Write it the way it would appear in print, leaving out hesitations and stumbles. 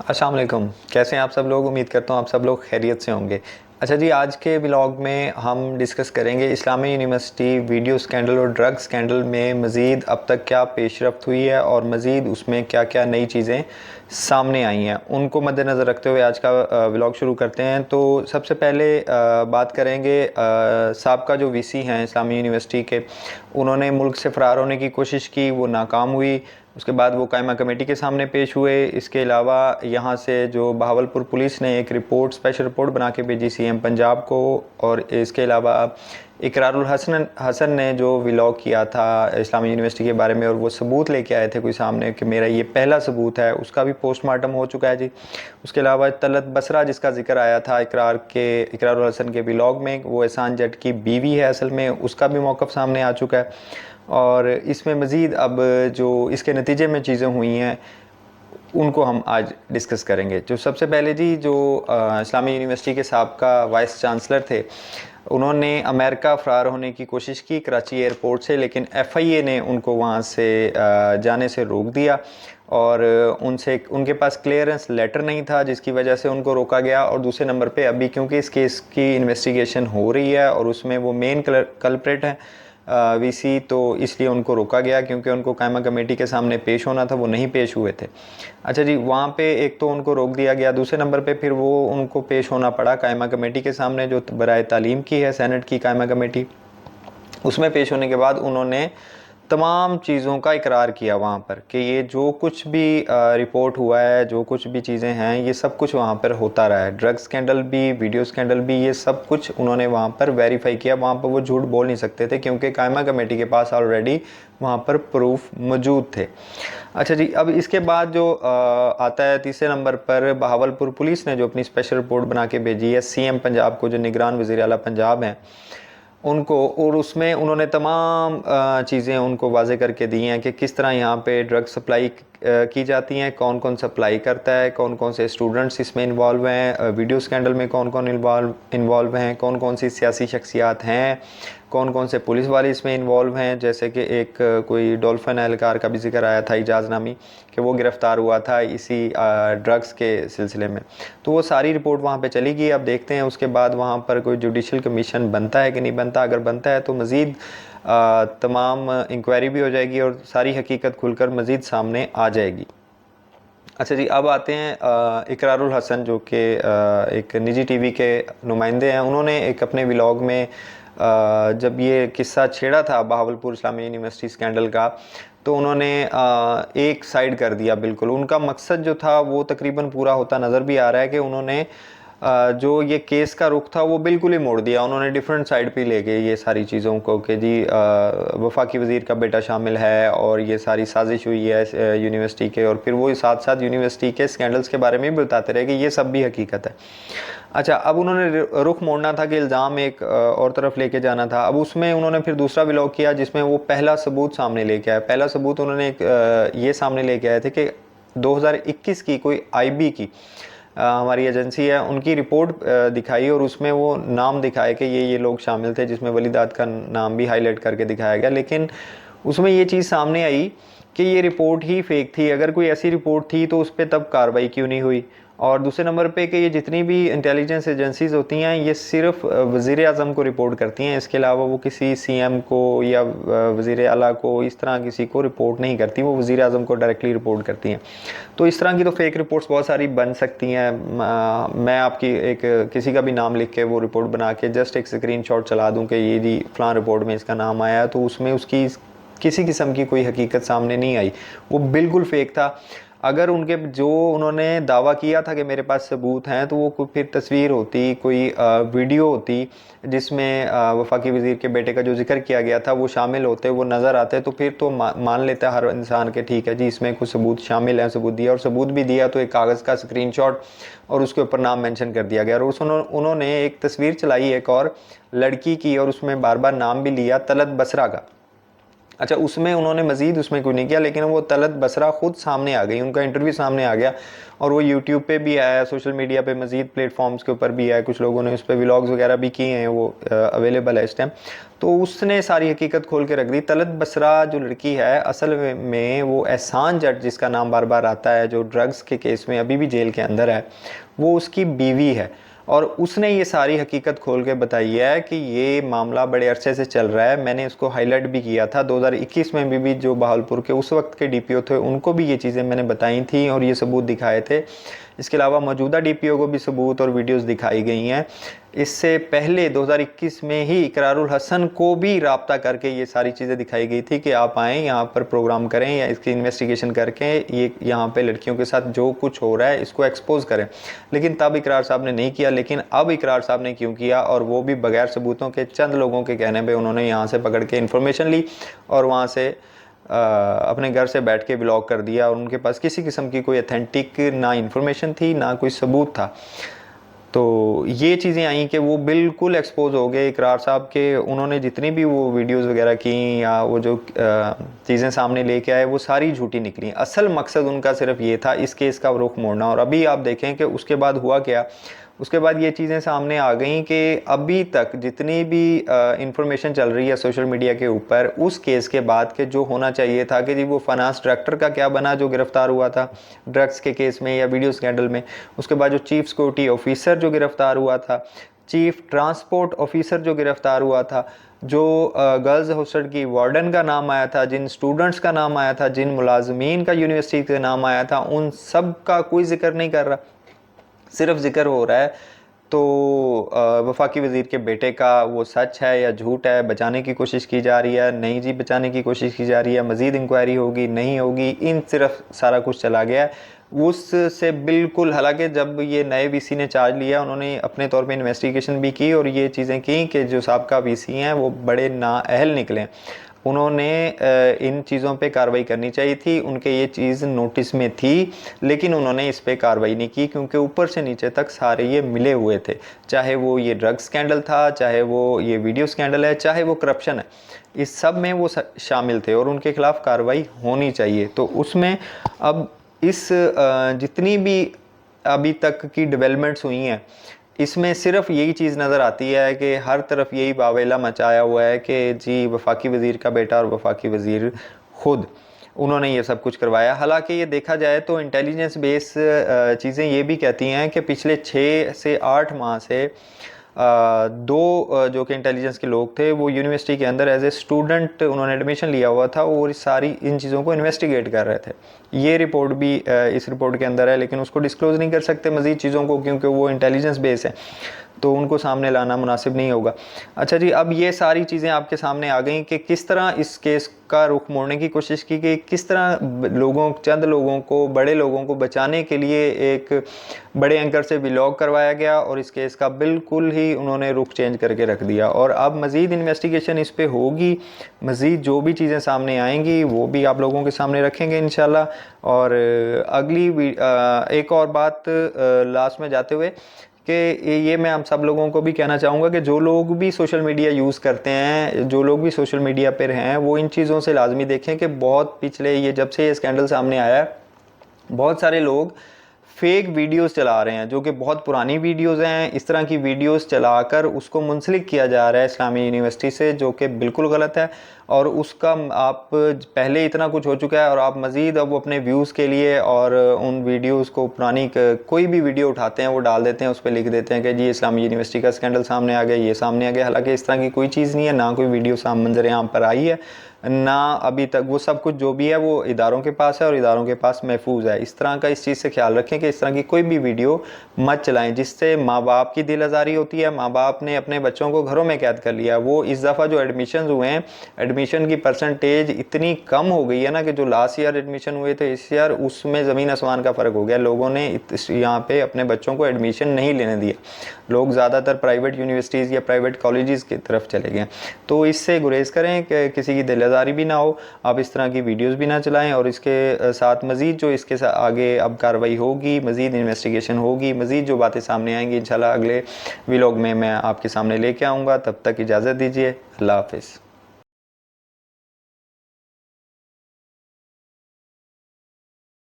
अस्सलाम वालेकुम। कैसे हैं आप सब लोग? उम्मीद करता हूँ आप सब लोग खैरियत से होंगे। अच्छा जी, आज के व्लॉग में हम डिस्कस करेंगे इस्लामी यूनिवर्सिटी वीडियो स्कैंडल और ड्रग स्कैंडल में मज़ीद अब तक क्या पेशरफ्त हुई है और मज़ीद उसमें क्या क्या नई चीज़ें सामने आई हैं, उनको मद्देनज़र रखते हुए आज का व्लॉग शुरू करते हैं। तो सबसे पहले बात करेंगे साबका जो वीसी हैं इस्लामी यूनिवर्सिटी के, उन्होंने मुल्क से फ़रार होने की कोशिश की, वो नाकाम हुई। उसके बाद वो कायमा कमेटी के सामने पेश हुए। इसके अलावा यहाँ से जो बहावलपुर पुलिस ने एक रिपोर्ट, स्पेशल रिपोर्ट बना के भेजी सीएम पंजाब को। और इसके अलावा इकरारुल हसन ने जो व्लॉग किया था इस्लामी यूनिवर्सिटी के बारे में और वो सबूत लेके आए थे कोई सामने कि मेरा ये पहला सबूत है, उसका भी पोस्टमार्टम हो चुका है जी। उसके अलावा तलत बसरा जिसका जिक्र आया था इकरारुल हसन के व्लॉग में, वो एहसान जट की बीवी है असल में, उसका भी मौक़िफ़ सामने आ चुका है। और इसमें मज़ीद अब जो इसके नतीजे में चीज़ें हुई हैं उनको हम आज डिस्कस करेंगे। जो सबसे पहले जी, जो इस्लामी यूनिवर्सिटी के साबका वाइस चांसलर थे, उन्होंने अमेरिका फ़रार होने की कोशिश की कराची एयरपोर्ट से, लेकिन एफआईए ने उनको वहाँ से जाने से रोक दिया और उनके पास क्लियरेंस लेटर नहीं था, जिसकी वजह से उनको रोका गया। और दूसरे नंबर पे अभी क्योंकि इस केस की इन्वेस्टिगेशन हो रही है और उसमें वो मेन कल्प्रेट हैं वीसी, तो इसलिए उनको रोका गया क्योंकि उनको कायमा कमेटी के सामने पेश होना था, वो नहीं पेश हुए थे। अच्छा जी, वहाँ पे एक तो उनको रोक दिया गया, दूसरे नंबर पे फिर वो उनको पेश होना पड़ा कायमा कमेटी के सामने जो बराए तालीम की है, सेनेट की कायमा कमेटी। उसमें पेश होने के बाद उन्होंने तमाम चीज़ों का इकरार किया वहाँ पर कि ये जो कुछ भी रिपोर्ट हुआ है, जो कुछ भी चीज़ें हैं, ये सब कुछ वहाँ पर होता रहा है। ड्रग स्कैंडल भी, वीडियो स्कैंडल भी, ये सब कुछ उन्होंने वहाँ पर वेरीफाई किया। वहाँ पर वो झूठ बोल नहीं सकते थे क्योंकि कायमा कमेटी के पास ऑलरेडी वहाँ पर प्रूफ मौजूद थे। अच्छा जी, अब इसके बाद जो आता है तीसरे नंबर पर, बहावलपुर पुलिस ने जो अपनी स्पेशल रिपोर्ट बना के भेजी है सीएम पंजाब को, जो निगरान वज़ीर आला पंजाब हैं उनको, और उसमें उन्होंने तमाम चीज़ें उनको वाजे करके दी हैं कि किस तरह यहाँ पे ड्रग सप्लाई की जाती हैं, कौन कौन सप्लाई करता है, कौन कौन से स्टूडेंट्स इसमें इन्वॉल्व हैं, वीडियो स्कैंडल में कौन कौन इन्वॉल्व हैं, कौन कौन सी सियासी शख्सियात हैं, कौन कौन से पुलिस वाले इसमें इन्वॉल्व हैं। जैसे कि एक कोई डॉल्फिन एहलकार का भी जिक्र आया था, इजाज़ नामी, कि वो गिरफ़्तार हुआ था इसी ड्रग्स के सिलसिले में। तो वो सारी रिपोर्ट वहाँ पे चली गई। अब देखते हैं उसके बाद वहाँ पर कोई जुडिशल कमीशन बनता है कि नहीं बनता। अगर बनता है तो मज़ीद तमाम इंक्वायरी भी हो जाएगी और सारी हकीकत खुलकर मज़ीद सामने आ जाएगी। अच्छा जी, अब आते हैं इकरारुल हसन, जो कि एक निजी टीवी के नुमाइंदे हैं। उन्होंने एक अपने व्लॉग में जब ये किस्सा छेड़ा था बहावलपुर इस्लामी यूनिवर्सिटी स्कैंडल का, तो उन्होंने एक साइड कर दिया बिल्कुल। उनका मकसद जो था वो तकरीबन पूरा होता नज़र भी आ रहा है कि उन्होंने जो ये केस का रुख था वो बिल्कुल ही मोड़ दिया। उन्होंने डिफरेंट साइड पे ले गए ये सारी चीज़ों को कि जी वफाकी वज़ीर का बेटा शामिल है और ये सारी साजिश हुई है यूनिवर्सिटी के, और फिर वो साथ साथ यूनिवर्सिटी के स्कैंडल्स के बारे में भी बताते रहे कि ये सब भी हकीकत है। अच्छा, अब उन्होंने रुख मोड़ना था कि इल्ज़ाम एक और तरफ लेके जाना था। अब उसमें उन्होंने फिर दूसरा व्लॉग किया जिसमें वो पहला सबूत सामने लेके आए। पहला सबूत उन्होंने ये सामने लेके आए थे कि 2021 की कोई आईबी की हमारी एजेंसी है, उनकी रिपोर्ट दिखाई और उसमें वो नाम दिखाए कि ये लोग शामिल थे, जिसमें वलीदाद का नाम भी हाईलाइट करके दिखाया गया। लेकिन उसमें ये चीज़ सामने आई कि ये रिपोर्ट ही फेक थी। अगर कोई ऐसी रिपोर्ट थी तो उस पर तब कार्रवाई क्यों नहीं हुई। और दूसरे नंबर पे कि ये जितनी भी इंटेलिजेंस एजेंसीज़ होती हैं ये सिर्फ वज़ीर आज़म को रिपोर्ट करती हैं, इसके अलावा वो किसी सीएम को या वज़ीर आला को, इस तरह किसी को रिपोर्ट नहीं करती, वो वज़ीर आज़म को डायरेक्टली रिपोर्ट करती हैं। तो इस तरह की तो फेक रिपोर्ट्स बहुत सारी बन सकती हैं। मैं आपकी एक किसी का भी नाम लिख के वो रिपोर्ट बना के जस्ट एक स्क्रीनशॉट चला दूँ कि ये जी फ़लाँ रिपोर्ट में इसका नाम आया, तो उसमें उसकी किसी किस्म की कोई हकीकत सामने नहीं आई, वो बिल्कुल फेक था। अगर उनके जो उन्होंने दावा किया था कि मेरे पास सबूत हैं, तो वो कोई फिर तस्वीर होती, कोई वीडियो होती जिसमें वफाकी वज़ीर के बेटे का जो जिक्र किया गया था वो शामिल होते, वो नज़र आते, तो फिर तो मान लेता हर इंसान के ठीक है जी इसमें कुछ सबूत शामिल हैं, सबूत दिया। और सबूत भी दिया तो एक कागज़ का स्क्रीनशॉट और उसके ऊपर नाम मेंशन कर दिया गया। और उन्होंने एक तस्वीर चलाई एक और लड़की की और उसमें बार बार नाम भी लिया तलत बसरा का। अच्छा, उसमें उन्होंने मज़ीद उसमें क्यों नहीं किया, लेकिन वो तलत बसरा खुद सामने आ गई, उनका इंटरव्यू सामने आ गया और वो यूट्यूब पे भी आया, सोशल मीडिया पे मज़ीद प्लेटफॉर्म्स के ऊपर भी आया, कुछ लोगों ने उस पर व्लॉग्स वगैरह भी किए हैं, वो अवेलेबल है इस टाइम। तो उसने सारी हकीकत खोल के रख दी। तलत बसरा जो लड़की है असल में वो एहसान जट, जिसका नाम बार बार आता है, जो ड्रग्स के केस में अभी भी जेल के अंदर है, वो उसकी बीवी है और उसने ये सारी हकीकत खोल के बताई है कि ये मामला बड़े अरसे से चल रहा है। मैंने उसको हाईलाइट भी किया था 2021 में भी जो बहावलपुर के उस वक्त के डीपीओ थे उनको भी ये चीज़ें मैंने बताई थी और ये सबूत दिखाए थे। इसके अलावा मौजूदा डीपीओ को भी सबूत और वीडियोस दिखाई गई हैं। इससे पहले 2021 में ही इकरारुल हसन को भी राब्ता करके ये सारी चीज़ें दिखाई गई थी कि आप आएँ यहाँ पर प्रोग्राम करें या इसकी इन्वेस्टिगेशन करके ये यहाँ पे लड़कियों के साथ जो कुछ हो रहा है इसको एक्सपोज करें। लेकिन तब इकरार साहब ने नहीं किया, लेकिन अब इकरार साहब ने क्यों किया, और वो भी बगैर सबूतों के, चंद लोगों के कहने पे उन्होंने यहाँ से पकड़ के इन्फॉर्मेशन ली और वहाँ से अपने घर से बैठ के ब्लॉग कर दिया और उनके पास किसी किस्म की कोई अथेंटिक ना इन्फॉर्मेशन थी ना कोई सबूत था। तो ये चीज़ें आई कि वो बिल्कुल एक्सपोज हो गए इकरार साहब के। उन्होंने जितनी भी वो वीडियोस वगैरह की या वो जो चीज़ें सामने लेके आए वो सारी झूठी निकली। असल मकसद उनका सिर्फ ये था इस केस का रुख मोड़ना। और अभी आप देखें कि उसके बाद हुआ क्या। उसके बाद ये चीज़ें सामने आ गई कि अभी तक जितनी भी इंफॉर्मेशन चल रही है सोशल मीडिया के ऊपर उस केस के बाद के जो होना चाहिए था कि जी वो फाइनेंस डायरेक्टर का क्या बना जो गिरफ्तार हुआ था ड्रग्स के केस में या वीडियो स्कैंडल में। उसके बाद जो चीफ सिक्योरिटी ऑफिसर जो गिरफ्तार हुआ था, चीफ ट्रांसपोर्ट ऑफिसर जो गिरफ्तार हुआ था, जो गर्ल्स हॉस्टल की वार्डन का नाम आया था, जिन स्टूडेंट्स का नाम आया था, जिन मुलाजमीन का यूनिवर्सिटी का नाम आया था, उन सब का कोई जिक्र नहीं कर रहा। सिर्फ जिक्र हो रहा है तो वफाकी वज़ीर के बेटे का वो सच है या झूठ है, बचाने की कोशिश की जा रही है, नहीं जी बचाने की कोशिश की जा रही है, मज़ीद इंक्वायरी होगी नहीं होगी, इन सिर्फ सारा कुछ चला गया है उससे बिल्कुल। हालांकि जब ये नए वीसी ने चार्ज लिया उन्होंने अपने तौर पे इन्वेस्टिगेशन भी की और ये चीज़ें की कि जो साबका वीसी हैं वो बड़े नाअहल निकले। उन्होंने इन चीज़ों पे कार्रवाई करनी चाहिए थी, उनके ये चीज़ नोटिस में थी, लेकिन उन्होंने इस पे कार्रवाई नहीं की क्योंकि ऊपर से नीचे तक सारे ये मिले हुए थे। चाहे वो ये ड्रग स्कैंडल था, चाहे वो ये वीडियो स्कैंडल है, चाहे वो करप्शन है, इस सब में वो शामिल थे और उनके खिलाफ कार्रवाई होनी चाहिए। तो उसमें अब इस जितनी भी अभी तक की डेवलपमेंट्स हुई हैं इसमें सिर्फ यही चीज़ नज़र आती है कि हर तरफ यही वावेला मचाया हुआ है कि जी वफाकी वज़ीर का बेटा और वफाकी वज़ीर ख़ुद उन्होंने ये सब कुछ करवाया। हालांकि ये देखा जाए तो इंटेलिजेंस बेस चीज़ें ये भी कहती हैं कि पिछले 6 से 8 माह से दो जो कि इंटेलिजेंस के लोग थे वो यूनिवर्सिटी के अंदर एज ए स्टूडेंट उन्होंने एडमिशन लिया हुआ था और सारी इन चीज़ों को इन्वेस्टिगेट कर रहे थे। ये रिपोर्ट भी इस रिपोर्ट के अंदर है, लेकिन उसको डिस्क्लोज़ नहीं कर सकते मज़ीद चीज़ों को क्योंकि वो इंटेलिजेंस बेस है, तो उनको सामने लाना मुनासिब नहीं होगा। अच्छा जी, अब ये सारी चीज़ें आपके सामने आ गई कि किस तरह इस केस का रुख मोड़ने की कोशिश की गई, किस तरह लोगों चंद लोगों को, बड़े लोगों को बचाने के लिए एक बड़े एंकर से व्लॉग करवाया गया और इस केस का बिल्कुल ही उन्होंने रुख चेंज करके रख दिया। और अब मज़ीद इन्वेस्टिगेशन इस पर होगी, मज़ीद जो भी चीज़ें सामने आएंगी वो भी आप लोगों के सामने रखेंगे इंशाल्लाह। और अगली एक और बात लास्ट में जाते हुए कि ये मैं आप सब लोगों को भी कहना चाहूँगा कि जो लोग भी सोशल मीडिया यूज़ करते हैं, जो लोग भी सोशल मीडिया पर हैं, वो इन चीज़ों से लाजमी देखें कि बहुत पिछले ये जब से ये स्कैंडल सामने आया है बहुत सारे लोग फेक वीडियोस चला रहे हैं जो कि बहुत पुरानी वीडियोस हैं। इस तरह की वीडियोस चलाकर उसको मुंसलिक किया जा रहा है इस्लामी यूनिवर्सिटी से, जो कि बिल्कुल गलत है। और उसका आप पहले इतना कुछ हो चुका है और आप मज़ीद अब अपने व्यूज़ के लिए और उन वीडियोस को पुरानी कोई भी वीडियो उठाते हैं वो डाल देते हैं, उस पर लिख देते हैं कि जी इस्लामी यूनिवर्सिटी का स्कैंडल सामने आ गया, ये सामने आ गया। हालांकि इस तरह की कोई चीज़ नहीं है, ना कोई वीडियो मंजर यहाँ पर आई है, ना अभी तक। वो सब कुछ जो भी है वो इदारों के पास है और इदारों के पास महफूज है। इस तरह का इस चीज़ से ख्याल रखें कि इस तरह की कोई भी वीडियो मत चलाएं जिससे माँ बाप की दिल आज़ारी होती है। माँ बाप ने अपने बच्चों को घरों में कैद कर लिया। वो इस दफ़ा जो एडमिशन हुए हैं, एडमिशन की परसेंटेज इतनी कम हो गई है ना कि जो लास्ट ईयर एडमिशन हुए थे इस ईयर उसमें ज़मीन आसमान का फ़र्क हो गया। लोगों ने यहाँ पे अपने बच्चों को एडमिशन नहीं लेने दिया, लोग ज़्यादातर प्राइवेट यूनिवर्सिटीज़ या प्राइवेट कॉलेजेस की तरफ चले गए। तो इससे गुरेज करें कि किसी की दिल आज़ारी भी ना हो, आप इस तरह की वीडियोस भी ना चलाएं। और इसके साथ मज़ीद जो इसके साथ आगे अब कार्रवाई होगी, मज़ीद इन्वेस्टिगेशन होगी, मज़ीद जो बातें सामने आएंगी इंशाल्लाह अगले व्लॉग में मैं आपके सामने लेके आऊँगा। तब तक इजाज़त दीजिए, अल्लाह हाफ़िज़।